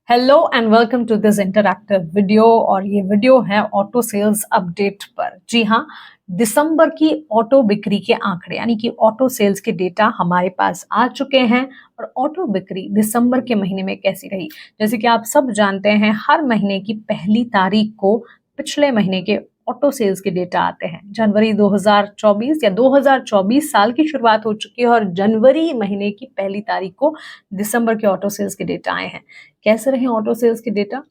Hello and welcome to this interactive video. और ये video है ऑटो सेल्स अपडेट पर। जी हाँ, दिसंबर की ऑटो बिक्री के आंकड़े यानी कि ऑटो सेल्स के डेटा हमारे पास आ चुके हैं और ऑटो बिक्री दिसंबर के महीने में कैसी रही। जैसे कि आप सब जानते हैं, हर महीने की पहली तारीख को पिछले महीने के ऑटो सेल्स के डेटा आते हैं। जनवरी 2024 या 2024 साल की शुरुआत हो चुकी है और जनवरी महीने की पहली तारीख को दिसंबर के ऑटो सेल्स के डेटा आए हैं। कैसे रहे ऑटो सेल्स के डेटा?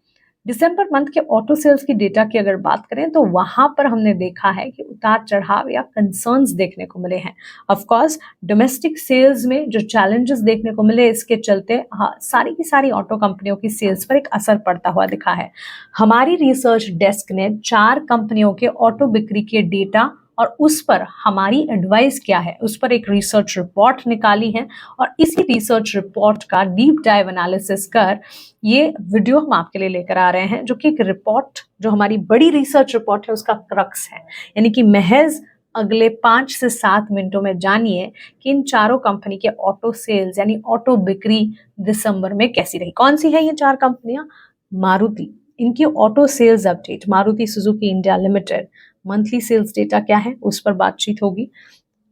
दिसंबर मंथ के ऑटो सेल्स की डेटा की अगर बात करें तो वहां पर हमने देखा है कि उतार चढ़ाव या कंसर्न्स देखने को मिले हैं। ऑफ कोर्स डोमेस्टिक सेल्स में जो चैलेंजेस देखने को मिले, इसके चलते सारी की सारी ऑटो कंपनियों की सेल्स पर एक असर पड़ता हुआ दिखा है। हमारी रिसर्च डेस्क ने 4 कंपनियों के ऑटो बिक्री के डेटा और उस पर हमारी एडवाइस क्या है, उस पर एक रिसर्च रिपोर्ट निकाली है और इसी रिसर्च रिपोर्ट का डीप डाइव एनालिसिस कर ये वीडियो हम आपके लिए लेकर आ रहे हैं, जो कि एक रिपोर्ट, जो हमारी बड़ी रिसर्च रिपोर्ट है, उसका क्रक्स है। यानी कि महज अगले 5 से 7 मिनटों में जानिए कि इन चारों कंपनी के ऑटो सेल्स यानी ऑटो बिक्री दिसंबर में कैसी रही। कौन सी है ये 4 कंपनियां? मारुति, इनकी auto sales update, Maruti Suzuki India limited monthly sales data क्या है उस पर बातचीत होगी।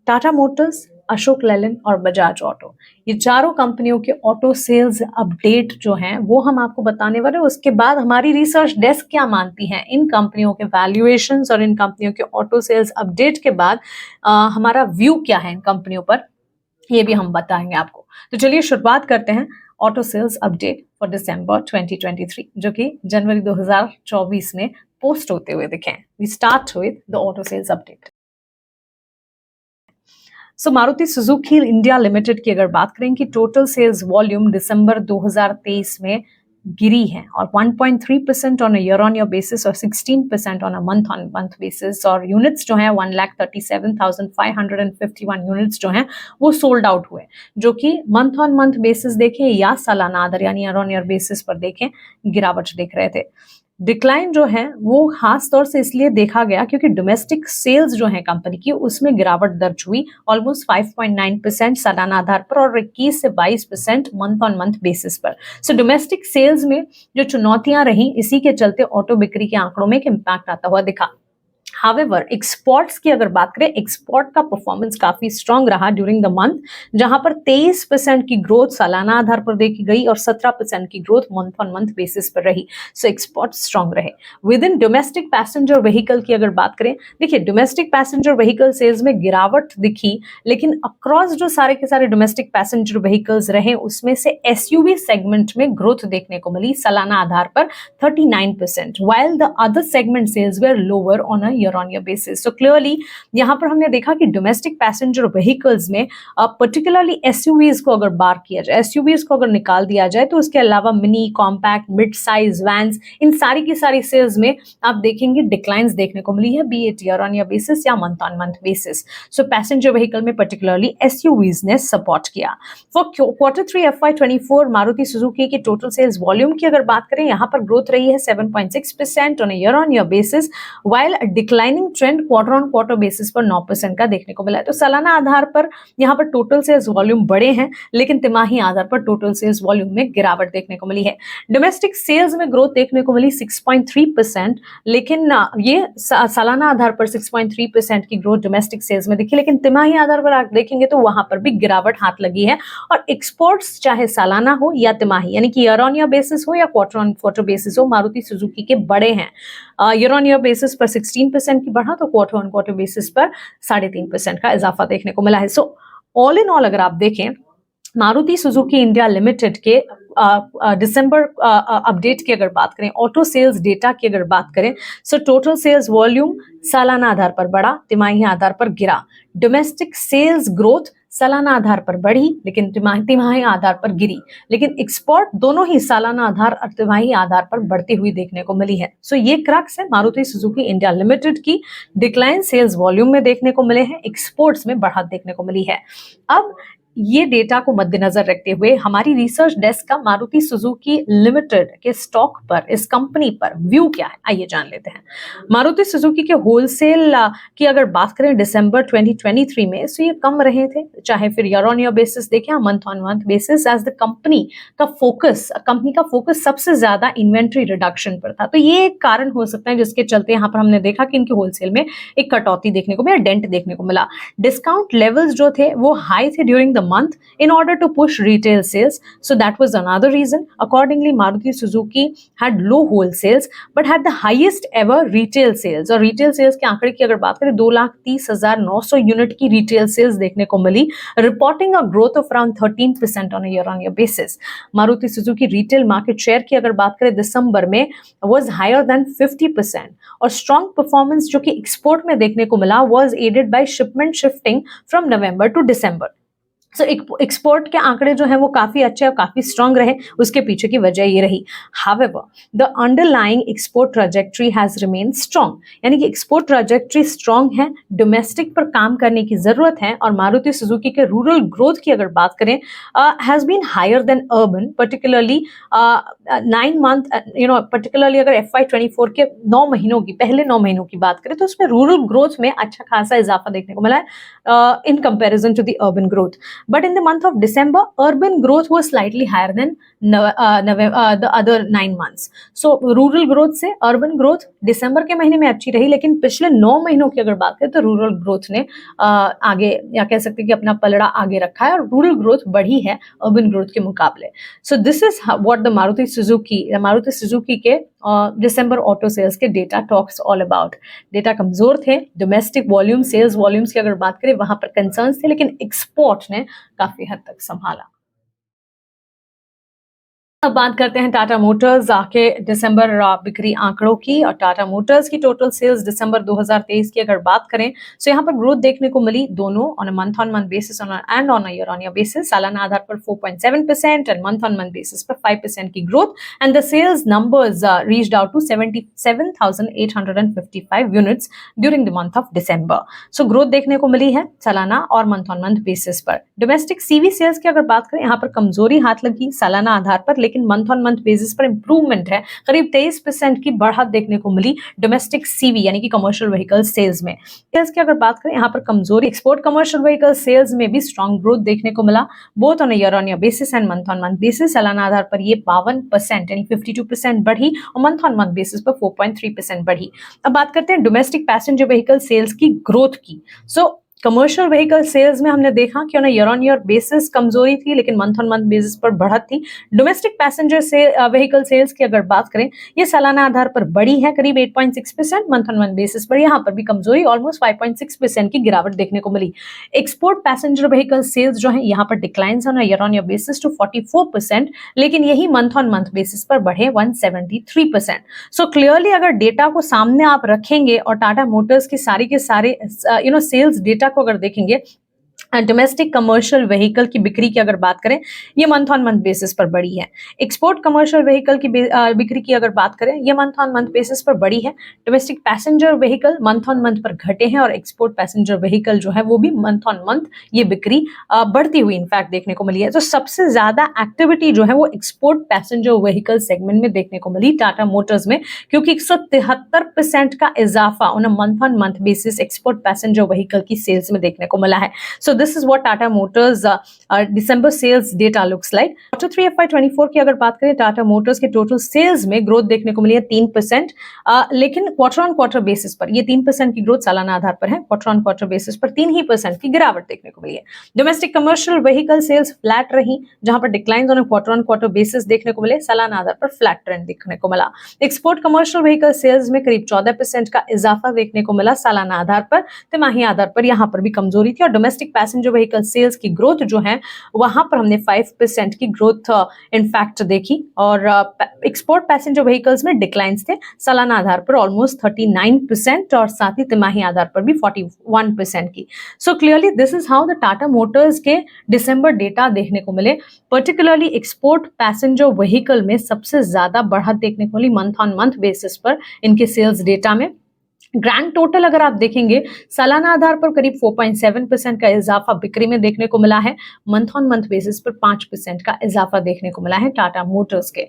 टाटा मोटर्स, अशोक लेलैंड और बजाज ऑटो, ये चारों कंपनियों के ऑटो सेल्स अपडेट जो हैं वो हम आपको बताने वाले हैं। उसके बाद हमारी रिसर्च डेस्क क्या मानती है इन कंपनियों के वैल्यूएशंस और इन कंपनियों के ऑटो सेल्स अपडेट के बाद हमारा व्यू क्या है इन कंपनियों पर, ये भी हम बताएंगे आपको। तो चलिए शुरुआत करते हैं auto sales update for December 2023, जो कि जनवरी 2024 में पोस्ट होते हुए दिखे। We start with the auto sales update. So Maruti Suzuki India limited की अगर बात करें कि टोटल सेल्स वॉल्यूम दिसंबर 2023 में गिरी है और 1.3% on year on year basis और 16% on month on month basis. और यूनिट्स जो हैं 1,37,551 यूनिट्स जो हैं वो सोल्ड आउट हुए, जो कि मंथ ऑन मंथ बेसिस देखें या सालाना आधार यानी ईयर ऑन ईयर बेसिस पर देखें गिरावट देख रहे थे। डिक्लाइन जो है वो खास तौर से इसलिए देखा गया क्योंकि डोमेस्टिक सेल्स जो है कंपनी की उसमें गिरावट दर्ज हुई ऑलमोस्ट 5.9% सालाना आधार पर और 21 से 22% मंथ ऑन मंथ बेसिस पर। सो डोमेस्टिक सेल्स में जो चुनौतियां रही, इसी के चलते ऑटो बिक्री के आंकड़ों में एक इम्पैक्ट आता हुआ दिखा। हावेवर एक्सपोर्ट्स की अगर बात करें, एक्सपोर्ट का परफॉर्मेंस काफी स्ट्रांग रहा ड्यूरिंग द मंथ, जहां पर 23% की ग्रोथ सालाना आधार पर देखी गई और 17% की growth month on month basis पर रही। सो एक्सपोर्ट स्ट्रांग रहे। With in domestic passenger vehicle की अगर बात करें, देखिए डोमेस्टिक पैसेंजर व्हीकल सेल्स में गिरावट दिखी, लेकिन अक्रॉस जो सारे के सारे डोमेस्टिक पैसेंजर व्हीकल्स रहे उसमें से एसयूवी सेगमेंट में ग्रोथ देखने को मिली सालाना आधार पर 39%, while the other segment sales were lower on a year-on-year basis. So clearly यहाँ पर हमने देखा कि डोमेस्टिक पैसेंजर व्हीकल्स में पर्टिकुलरली एसयूवीज को अगर बार किया जाए, एसयूवीज को अगर निकाल दिया जाए, तो उसके अलावा mini, compact, mid size vans, इन सारी की सारी सेल्स में आप देखेंगे डिक्लाइंस देखने को मिली है, be it year on year basis या month on month basis. So passenger vehicle में पर्टिकुलरली एसयूवीज ने सपोर्ट किया। For Q3 FY24 Maruti Suzuki की टोटल सेल्स वॉल्यूम की अगर बात करें, यहाँ पर ग्रोथ रही है 7.6% on year on year basis, while declining trend quarter on quarter basis पर 9% का देखने को मिला है। तो सालाना आधार पर यहाँ पर टोटल सेल्स वॉल्यूम बढ़े हैं, लेकिन तिमाही आधार पर टोटल सेल्स वॉल्यूम में गिरावट देखने को मिली है। डोमेस्टिक सेल्स में ग्रोथ देखने को मिली 6.3%, लेकिन ये सालाना आधार पर 6.3% की ग्रोथ डोमेस्टिक सेल्स में दिखी, लेकिन तिमाही आधार पर आप देखेंगे तो वहां पर भी गिरावट हाथ लगी है। और एक्सपोर्ट्स चाहे सालाना हो या तिमाही यानी कि ईयर ऑन ईयर बेसिस हो या क्वार्टर ऑन क्वार्टर बेसिस हो, मारुति सुजुकी के बड़े हैं। ईयर ऑन ईयर बेसिस पर 16% की बढ़ा, तो क्वार्टर ऑन क्वार्टर बेसिस पर 3.5% का इजाफा देखने को मिला है। सो ऑल इन ऑल अगर आप देखें मारुति सुजुकी इंडिया लिमिटेड के दिसंबर अपडेट की अगर बात करें, ऑटो सेल्स डेटा की अगर बात करें, सो टोटल सेल्स वॉल्यूम सालाना आधार पर बढ़ा, तिमाही आधार पर गिरा। डोमेस्टिक सेल्स ग्रोथ सालाना आधार पर बढ़ी, लेकिन तिमाही आधार पर गिरी। लेकिन एक्सपोर्ट दोनों ही सालाना आधार और तिमाही आधार पर बढ़ती हुई देखने को मिली है। सो ये क्रक्स है मारुति सुजुकी इंडिया लिमिटेड की। डिक्लाइन सेल्स वॉल्यूम में देखने को मिले हैं, एक्सपोर्ट्स में बढ़त देखने को मिली है। अब ये डेटा को मद्देनजर रखते हुए हमारी रिसर्च डेस्क का मारुति सुजुकी लिमिटेड के स्टॉक पर, इस कंपनी पर व्यू क्या है, आइए जान लेते हैं। मारुति सुजुकी के होलसेल की अगर बात करें दिसंबर 2023 में, तो ये कम रहे थे, चाहे फिर ईयर ऑन ईयर बेसिस देखें या month on month basis, as the company का फोकस सबसे ज्यादा इन्वेंट्री रिडक्शन पर था। तो ये एक कारण हो सकता है जिसके चलते यहाँ पर हमने देखा कि इनके होलसेल में एक कटौती देखने को मिला, डेंट देखने को मिला। डिस्काउंट लेवल्स जो थे वो हाई थे during the month in order to push retail sales, so that was another reason. Accordingly, Maruti Suzuki had low wholesales but had the highest ever retail sales, और retail sales के आंकड़े की अगर बात करें 2,30,900 यूनिट की retail sales देखने को मिली, reporting a growth of around 13% on a year on year basis. Maruti Suzuki retail market share की अगर बात करें दिसंबर में was higher than 50%, और strong performance जो कि export में देखने को मिला was aided by shipment shifting from November to December. So export के आंकड़े जो है वो काफी अच्छे और काफी स्ट्रांग रहे, उसके पीछे की वजह ये रही। However the underlying export trajectory has remain strong, यानी कि एक्सपोर्ट ट्रैजेक्टरी स्ट्रांग है, डोमेस्टिक पर काम करने की जरूरत है, और मारुति सुजुकी के रूरल ग्रोथ की अगर बात करें has been higher than urban, particularly 9 मंथ, पर्टिकुलरली अगर FY24 के 9 महीनों की, पहले 9 महीनों की बात करें तो उसमें रूरल ग्रोथ में अच्छा खासा इजाफा देखने को मिला है in comparison to the urban growth. But in the month of December, urban growth was slightly higher than the other 9 months. So rural growth से urban growth दिसंबर के महीने में अच्छी रही, लेकिन पिछले 9 महीनों की अगर बात करें तो रूरल ग्रोथ ने आगे, या कह सकते हैं कि अपना पलड़ा आगे रखा है, और रूरल ग्रोथ बढ़ी है अर्बन ग्रोथ के मुकाबले। So this is what the Maruti Suzuki के दिसंबर ऑटो सेल्स के data talks all about. Data कमजोर थे, डोमेस्टिक वॉल्यूम, सेल्स वॉल्यूम्स की अगर बात करें वहां पर कंसर्न्स थे, लेकिन एक्सपोर्ट ने काफी हद तक संभाला। अब बात करते हैं टाटा मोटर्स के दिसंबर बिक्री आंकड़ों की, और टाटा मोटर्स की टोटल सेल्स दिसंबर 2023 की अगर बात करें तो यहाँ पर ग्रोथ देखने को मिली, दोनों on a month on month basis and on a year on year basis. सालाना आधार पर 4.7% and month on month basis पर 5% की growth, and the sales numbers reached out to 77,855 units during the month of December. So growth देखने को मिली है सालाना और मंथ ऑन मंथ बेसिस पर। डोमेस्टिक सीवी सेल्स की अगर बात करें, यहाँ पर कमजोरी हाथ लगी सालाना आधार पर, लेकिन मंथ ऑन मंथ बेसिस पर इंप्रूवमेंट है, करीब 23% की बढ़त देखने को मिली डोमेस्टिक सीवी यानी कि कमर्शियल व्हीकल सेल्स में। सेल्स की अगर बात करें, यहाँ पर कमजोरी एक्सपोर्ट कमर्शियल व्हीकल सेल्स में भी स्ट्रॉन्ग ग्रोथ देखने को मिला, both on year on year basis and month on month basis. सालाना आधार पर ये 52% यानी 52% बढ़ी, और मंथ ऑन मंथ बेसिस पर 4.3% बढ़ी। अब बात करते हैं डोमेस्टिक पैसेंजर व्हीकल सेल्स की ग्रोथ की। सो कमर्शियल व्हीकल सेल्स में हमने देखा कि ईयर ऑन ईयर बेसिस कमजोरी थी, लेकिन मंथ ऑन मंथ बेसिस पर बढ़त थी। डोमेस्टिक पैसेंजर से व्हीकल सेल्स की अगर बात करें, ये सालाना आधार पर बढ़ी है करीब 8.6%, मंथ ऑन मंथ बेसिस पर यहाँ पर भी कमजोरी, ऑलमोस्ट 5.6% की गिरावट देखने को मिली। एक्सपोर्ट पैसेंजर व्हीकल सेल्स जो है यहाँ पर declines on year on year basis to 44%, लेकिन यही मंथ ऑन मंथ बेसिस पर बढ़े 173%। सो क्लियरली अगर डेटा को सामने आप रखेंगे और टाटा मोटर्स की सारी के सारे सेल्स डेटा को अगर देखेंगे, डोमेस्टिक कमर्शियल व्हीकल की बिक्री की अगर बात करें, ये मंथ ऑन मंथ बेसिस पर बढ़ी है। एक्सपोर्ट कमर्शियल व्हीकल की बिक्री की अगर बात करें, ये मंथ ऑन मंथ बेसिस पर बढ़ी है। Domestic passenger vehicle month on month पर घटे हैं, और एक्सपोर्ट पैसेंजर व्हीकल जो है वो भी मंथ ऑन मंथ ये बिक्री बढ़ती हुई इनफैक्ट देखने को मिली है। तो सबसे ज्यादा एक्टिविटी जो है वो एक्सपोर्ट पैसेंजर व्हीकल सेगमेंट में देखने को मिली टाटा मोटर्स में, क्योंकि 173% का इजाफा on month on month basis export passenger vehicle की सेल्स में देखने को मिला है। सो this is what Tata Motors December sales data looks like. Quarter 3 FY24 की अगर बात करें, टाटा मोटर्स के टोटल सेल्स में ग्रोथ देखने को मिली है 3%, लेकिन क्वार्टर ऑन क्वार्टर बेसिस पर ये 3% की ग्रोथ सालाना आधार पर है, क्वार्टर ऑन क्वार्टर बेसिस पर 3% की गिरावट देखने को मिली है। Domestic commercial vehicle sales flat रही, जहां पर decline on quarter on quarter basis देखने को मिले, सालाना आधार पर फ्लैट ट्रेंड देखने को मिला। एक्सपोर्ट कमर्शियल व्हीकल सेल्स में करीब 14% का इजाफा देखने को मिला सालाना आधार पर, तिमाही आधार पर यहाँ पर भी कमजोरी थी, और डोमेस्टिक पैसेंजर व्हीकल सेल्स की ग्रोथ जो है वहां पर हमने 5% की ग्रोथ इनफैक्ट देखी, और एक्सपोर्ट पैसेंजर व्हीकल्स में डिक्लाइंस थे सालाना आधार पर ऑलमोस्ट 39%, और साथ ही तिमाही आधार पर भी 41% की। So clearly this is how the Tata Motors के दिसंबर डेटा देखने को मिले। पर्टिकुलरली एक्सपोर्ट पैसेंजर व्हीकल में सबसे ज्यादा बढ़त देखने को मिली मंथ ऑन मंथ बेसिस पर इनके सेल्स डेटा में, ग्रैंड टोटल अगर आप देखेंगे सालाना आधार पर करीब 4.7% का इजाफा बिक्री में देखने को मिला है। मंथ ऑन मंथ बेसिस पर 5% का इजाफा देखने को मिला है टाटा मोटर्स के।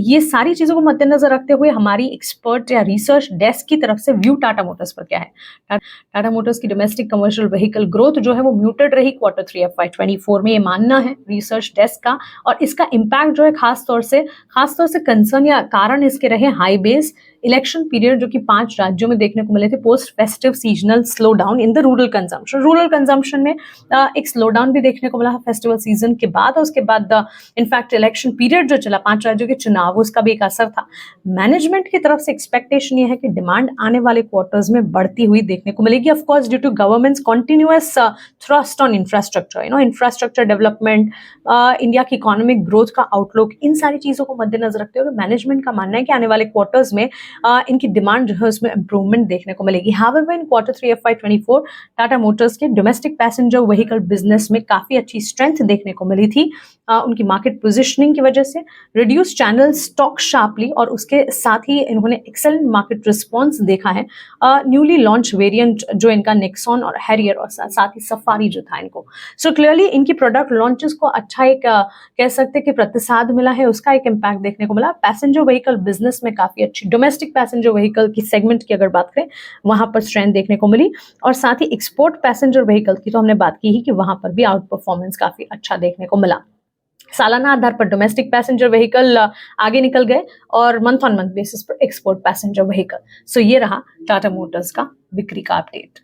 ये सारी चीजों को मद्देनजर रखते हुए हमारी एक्सपर्ट या रिसर्च डेस्क की तरफ से व्यू टाटा मोटर्स पर क्या है। टाटा मोटर्स की डोमेस्टिक कमर्शियल व्हीकल ग्रोथ जो है वो म्यूटेड रही Q3 FY24 में, ये मानना है रिसर्च डेस्क का। और इसका इम्पैक्ट जो है खासतौर से कंसर्न या कारण इसके रहे हाई बेस, इलेक्शन पीरियड जो कि 5 राज्यों में देखने को मिले थे, post festive seasonal slow down in the rural consumption में एक स्लो डाउन भी देखने को मिला फेस्टिवल सीजन के बाद। और उसके बाद इनफैक्ट इलेक्शन पीरियड जो चला 5 राज्यों के चुनाव, उसका भी एक असर था। मैनेजमेंट की तरफ से एक्सपेक्टेशन ये है कि डिमांड आने वाले क्वार्टर्स में बढ़ती हुई देखने को मिलेगी, of course due to government's continuous thrust on infrastructure, infrastructure development, India की इकोनॉमिक ग्रोथ का आउटलुक, इन सारी चीजों को मद्देनजर रखते हुए मैनेजमेंट का मानना है कि आने वाले क्वार्टर्स में इनकी डिमांड जो है उसमें इंप्रूवमेंट देखने को मिलेगी। हाउएवर इन Q3 FY24 टाटा मोटर्स के डोमेस्टिक पैसेंजर व्हीकल बिजनेस में काफी अच्छी स्ट्रेंथ देखने को मिली थी, उनकी मार्केट पोजीशनिंग की वजह से, रिड्यूस चैनल स्टॉक शार्पली, और उसके साथ ही इन्होंने एक्सेलेंट मार्केट रिस्पॉन्स देखा है न्यूली लॉन्च वेरिएंट जो इनका नेक्सॉन और हैरियर और साथ ही सफारी जो था इनको। सो क्लियरली इनकी प्रोडक्ट लॉन्चेस को अच्छा एक कह सकते हैं कि प्रतिसाद मिला है, उसका एक इम्पैक्ट देखने को मिला। पैसेंजर व्हीकल बिजनेस में काफी अच्छी डोमेस्टिक पैसेंजर व्हीकल की सेगमेंट की अगर बात करें वहां पर स्ट्रेंथ देखने को मिली, और साथ ही एक्सपोर्ट पैसेंजर व्हीकल की तो हमने बात की ही कि वहां पर भी आउट परफॉर्मेंस काफी अच्छा देखने को मिला। सालाना आधार पर डोमेस्टिक पैसेंजर व्हीकल आगे निकल गए और मंथ ऑन मंथ बेसिस पर एक्सपोर्ट पैसेंजर व्हीकल। ये रहा टाटा मोटर्स का बिक्री का अपडेट।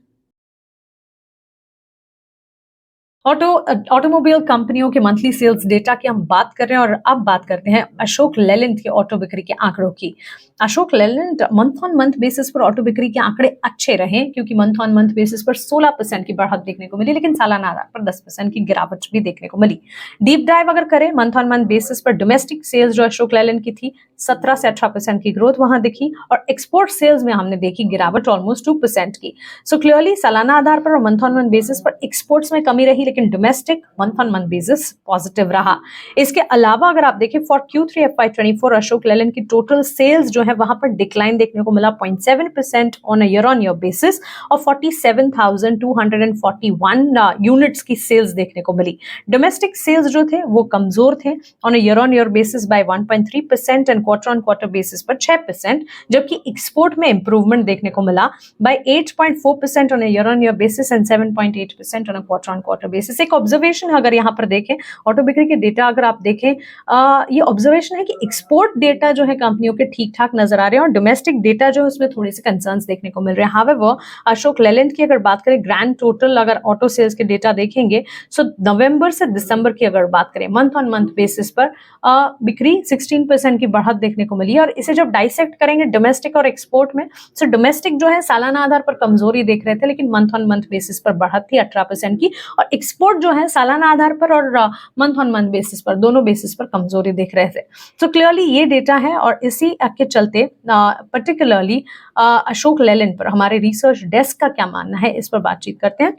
ऑटोमोबाइल कंपनियों के मंथली सेल्स डेटा की हम बात कर रहे हैं, और अब बात करते हैं अशोक लेलैंड के ऑटो बिक्री के आंकड़ों की। Ashok Leyland month on month basis पर ऑटो बिक्री के आंकड़े अच्छे रहे, क्योंकि मंथ ऑन मंथ बेसिस पर 16% की बढ़त देखने को मिली, लेकिन सालाना आधार पर 10% की गिरावट भी देखने को मिली। डीप डाइव अगर करें मंथ ऑन मंथ बेसिस पर डोमेस्टिक सेल्स जो अशोक लेलैंड की थी 17 से 18% की ग्रोथ वहां दिखी, और एक्सपोर्ट सेल्स में हमने देखी गिरावट ऑलमोस्ट 2% की। सो क्लियरली सालाना आधार पर और मंथ ऑन मंथ बेसिस पर एक्सपोर्ट्स में कमी रही, लेकिन domestic month on month basis positive रहा। इसके अलावा अगर आप देखें for Q3 FY24 Ashok Leyland की टोटल सेल्स जो है वहां पर डिक्लाइन देखने को मिला 0.7% on a year on year basis, और 47,241 यूनिट्स की सेल्स देखने को मिली। डोमेस्टिक सेल्स जो थे वो कमजोर थे on a year on year basis by 1.3% and quarter on quarter basis पर 6%, जबकि एक्सपोर्ट में इंप्रूवमेंट देखने को मिला by 8.4% on a year on year basis and 7.8% on a quarter on quarter basis. एक ऑब्जर्वेशन अगर यहाँ पर देखें ऑटो बिक्री के डेटा अगर आप देखें, ये ऑब्जर्वेशन है कि एक्सपोर्ट डेटा जो है कंपनियों के ठीक ठाक नजर आ रहे हैं, और डोमेस्टिक डेटा जो है उसमें थोड़े से कंसर्न्स देखने को मिल रहे हैं। हावेवर अशोक लेलैंड की अगर बात करें ग्रैंड टोटल अगर ऑटो सेल्स के डेटा देखेंगे, सो नवंबर से दिसंबर की अगर बात करें मंथ ऑन मंथ बेसिस पर बिक्री 16% की बढ़त देखने को मिली। और इसे जब डाइसेक्ट करेंगे डोमेस्टिक और एक्सपोर्ट में, सो डोमेस्टिक जो है सालाना आधार पर कमजोरी देख रहे थे, लेकिन मंथ ऑन मंथ बेसिस पर बढ़त थी 18% की, और एक्सपोर्ट जो है सालाना आधार पर और मंथ ऑन मंथ बेसिस पर दोनों बेसिस पर कमजोरी देख रहे थे। तो क्लियरली ये डेटा है, और इसी के चलते पर्टिकुलरली अशोक लेलैंड पर हमारे रिसर्च डेस्क का क्या मानना है इस पर बातचीत करते हैं।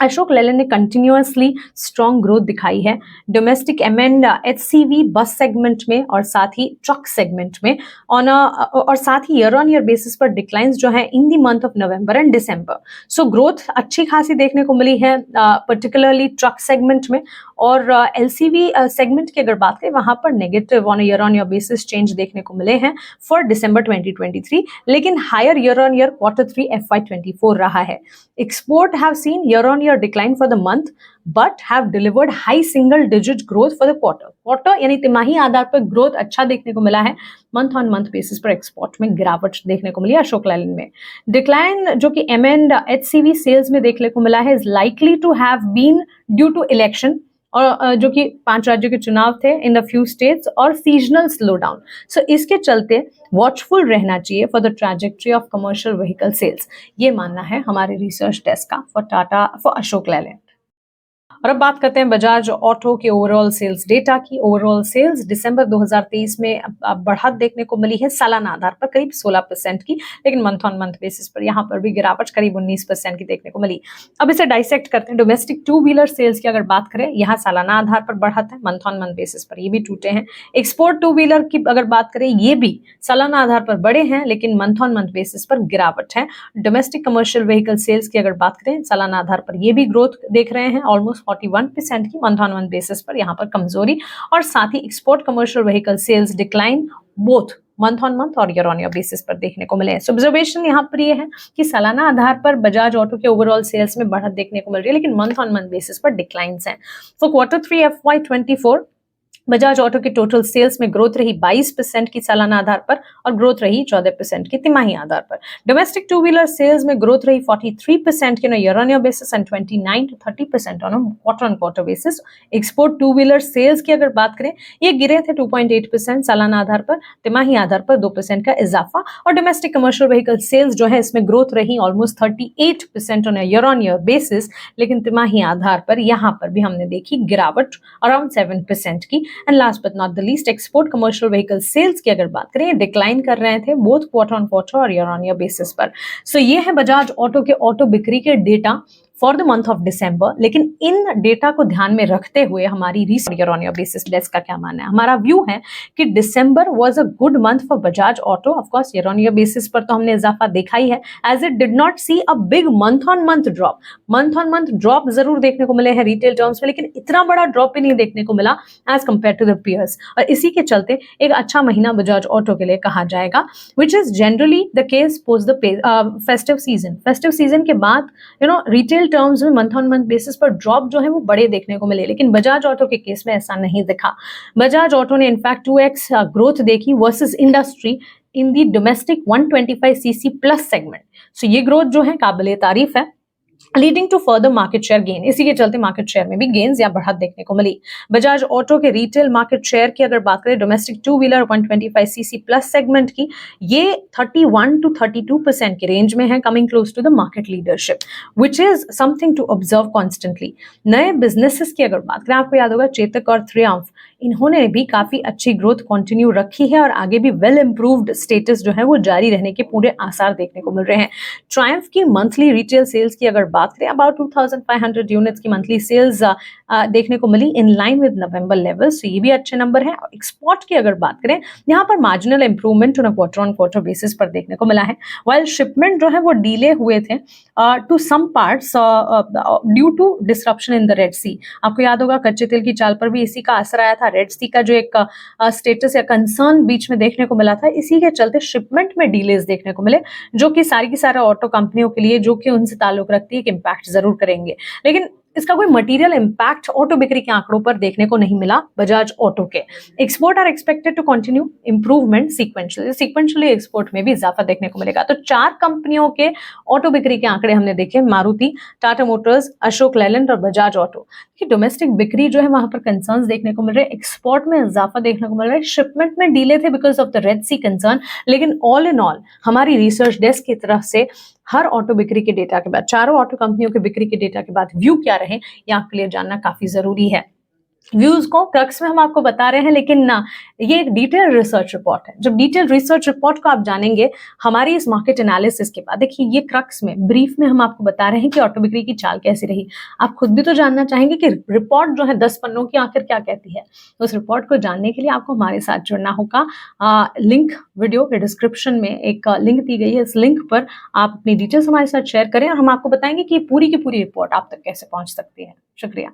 अशोक लेलैंड ने कंटिन्यूअसली स्ट्रॉन्ग ग्रोथ दिखाई है domestic and HCV bus segment में, और साथ ही ट्रक सेगमेंट में और साथ ही ईयर ऑन ईयर बेसिस पर डिक्लाइंस जो है in the month of November and December. So growth अच्छी खासी देखने को मिली है पर्टिकुलरली ट्रक सेगमेंट में, और LCV सेगमेंट की अगर बात करें वहां पर negative on year on year basis change देखने को मिले हैं फॉर दिसंबर 2023, लेकिन higher year on year Q3 FY24 रहा है। Export have seen year on year decline for the month but have delivered high single digit growth for the quarter यानी तिमाही आधार पर ग्रोथ अच्छा देखने को मिला है। मंथ ऑन मंथ बेसिस पर एक्सपोर्ट में गिरावट देखने को मिली अशोक लेलैंड में। डिक्लाइन जो कि M and HCV सेल्स में देखने को मिला है is likely to have been due to election, और जो कि 5 राज्यों के चुनाव थे इन द फ्यू स्टेट्स, और सीजनल स्लो डाउन। सो इसके चलते वॉचफुल रहना चाहिए for the trajectory of commercial vehicle sales, ये मानना है हमारे रिसर्च डेस्क का फॉर अशोक लेलैंड। और अब बात करते हैं बजाज ऑटो के ओवरऑल सेल्स डेटा की। ओवरऑल सेल्स दिसंबर 2023 में बढ़त देखने को मिली है सालाना आधार पर करीब 16% की, लेकिन मंथ ऑन मंथ बेसिस पर यहाँ पर भी गिरावट करीब 19% की देखने को मिली। अब इसे डाइसेक्ट करते हैं। डोमेस्टिक टू व्हीलर सेल्स की अगर बात करें, यहाँ सालाना आधार पर बढ़त है, मंथ ऑन मंथ बेसिस पर ये भी टूटे हैं। एक्सपोर्ट टू व्हीलर की अगर बात करें, ये भी सालाना आधार पर बढ़े हैं, लेकिन मंथ ऑन मंथ बेसिस पर गिरावट है। डोमेस्टिक कमर्शियल व्हीकल सेल्स की अगर बात करें, सालाना आधार पर ये भी ग्रोथ देख रहे हैं, ऑलमोस्ट 41% की। मंथ ऑन मंथ बेसिस पर यहाँ पर कमजोरी, और साथ ही export commercial vehicle sales decline both month on month और ईयर ऑन ईयर बेसिस पर देखने को मिले हैं। सो ऑब्जर्वेशन यहाँ पर ये है कि सालाना आधार पर बजाज ऑटो के ओवरऑल सेल्स में बढ़त देखने को मिल रही है, लेकिन मंथ ऑन मंथ बेसिस पर डिक्लाइंस हैं। For Q3 FY24 Bajaj auto की टोटल सेल्स में ग्रोथ रही 22% की सालाना आधार पर, और ग्रोथ रही 14% की तिमाही आधार पर। डोमेस्टिक टू व्हीलर सेल्स में ग्रोथ रही 43% की year on year basis and 29 to 30% on quarter on quarter basis. Export two wheeler sales की अगर बात करें, ये गिरे थे 2.8% सालाना आधार पर, तिमाही आधार पर 2% का इजाफा। और डोमेस्टिक कमर्शियल व्हीकल सेल्स जो है, इसमें ग्रोथ रही ऑलमोस्ट 38% ऑन ईयर बेसिस, लेकिन तिमाही आधार पर यहाँ पर भी हमने देखी गिरावट अराउंड 7% की। And last but not the least, export commercial vehicle sales की अगर बात करें, डिक्लाइन कर रहे थे बोथ क्वार्टर ऑन क्वार्टर और ईयर ऑन ईयर बेसिस पर। सो ये है बजाज ऑटो के ऑटो बिक्री के data for the month of December. लेकिन इन डेटा को ध्यान में रखते हुए हमारी recent year on year basis desk का क्या मानना है? हमारा व्यू है कि December was a good month for Bajaj auto. Of course year on year basis पर तो हमने इजाफा देखा ही है, as it did not see a big month on month drop. Month on month drop जरूर देखने को मिले हैं रिटेल टर्म्स में, लेकिन इतना बड़ा ड्रॉप भी नहीं देखने को मिला as compare to the peers. और इसी के चलते एक अच्छा महीना बजाज ऑटो के लिए कहा जाएगा, which is generally the case post the festive season. Festive season के बाद रिटेल टर्म्स में मंथ ऑन मंथ बेसिस पर ड्रॉप जो है वो बड़े देखने को मिले, लेकिन बजाज ऑटो के केस में ऐसा नहीं दिखा। बजाज ऑटो ने इनफैक्ट 2x ग्रोथ देखी versus industry in the domestic 125cc plus segment. So ये ग्रोथ जो है काबिले तारीफ है, leading to further market share gain. इसी के चलते मार्केट शेयर में भी गेन्स या बढ़त देखने को मिली। बजाज ऑटो के रिटेल मार्केट शेयर की अगर बात करें, domestic two wheeler 125cc plus segment की, ये 31 to 32% के रेंज में है, coming close to the market leadership, which is something to observe constantly. नए बिजनेसेस की अगर बात करें, आपको याद होगा चेतक और ट्रियम्फ, इन्होंने भी काफी अच्छी ग्रोथ कंटिन्यू रखी है और आगे भी वेल इंप्रूव्ड स्टेटस जो है वो जारी रहने के पूरे आसार देखने को मिल रहे हैं। ट्रायम्फ की मंथली रिटेल सेल्स की अगर बात करें, अबाउट 2500 यूनिट्स की मंथली सेल्स देखने को मिली, in line with November levels. तो ये भी अच्छे नंबर हैं। और एक्सपोर्ट की अगर बात करें, यहाँ पर marginal improvement on quarter basis पर देखने को मिला है, वाइल शिपमेंट जो है वो डिले हुए थे to some parts due to disruption in the Red Sea. आपको याद होगा कच्चे तेल की चाल पर भी इसी का असर आया था। रेड सी का जो एक स्टेटस या कंसर्न बीच में देखने को मिला था, इसी के चलते शिपमेंट में डिलेज देखने को मिले, जो कि सारी की सारे ऑटो कंपनियों के लिए जो कि उनसे ताल्लुक रखती है, इम्पैक्ट जरूर करेंगे। लेकिन इसका कोई मटेरियल इंपैक्ट ऑटो बिक्री के आंकड़ों पर देखने को नहीं मिला बजाज ऑटो के। Export are expected to continue improvement sequentially export में भी इजाफा देखने को मिलेगा। तो 4 कंपनियों के ऑटो बिक्री के आंकड़े हमने देखे, मारुति, टाटा मोटर्स, अशोक लेलैंड और बजाज ऑटो की। डोमेस्टिक बिक्री जो है वहां पर कंसर्न्स देखने को मिल रहे हैं, एक्सपोर्ट में इजाफा देखने को मिल रहा है, शिपमेंट में डिले थे because of the Red Sea concern. लेकिन ऑल इन ऑल हमारी रिसर्च डेस्क की तरफ से हर ऑटो बिक्री के डेटा के बाद, चारों ऑटो कंपनियों के बिक्री के डेटा के बाद व्यू क्या रहे, ये आपके लिए जानना काफी जरूरी है। व्यूज को क्रक्स में हम आपको बता रहे हैं, लेकिन ना, ये एक डिटेल रिसर्च रिपोर्ट है। जब डिटेल रिसर्च रिपोर्ट को आप जानेंगे हमारी इस मार्केट एनालिसिस के बाद, देखिए ये क्रक्स में ब्रीफ में हम आपको बता रहे हैं कि ऑटो बिक्री की चाल कैसी रही। आप खुद भी तो जानना चाहेंगे कि रिपोर्ट जो है 10 पन्नों की आखिर क्या कहती है। तो उस रिपोर्ट को जानने के लिए आपको हमारे साथ जुड़ना होगा। लिंक वीडियो के डिस्क्रिप्शन में एक लिंक दी गई है, इस लिंक पर आप अपनी डिटेल्स हमारे साथ शेयर करें और हम आपको बताएंगे कि पूरी की पूरी रिपोर्ट आप तक कैसे पहुंच सकती है। शुक्रिया।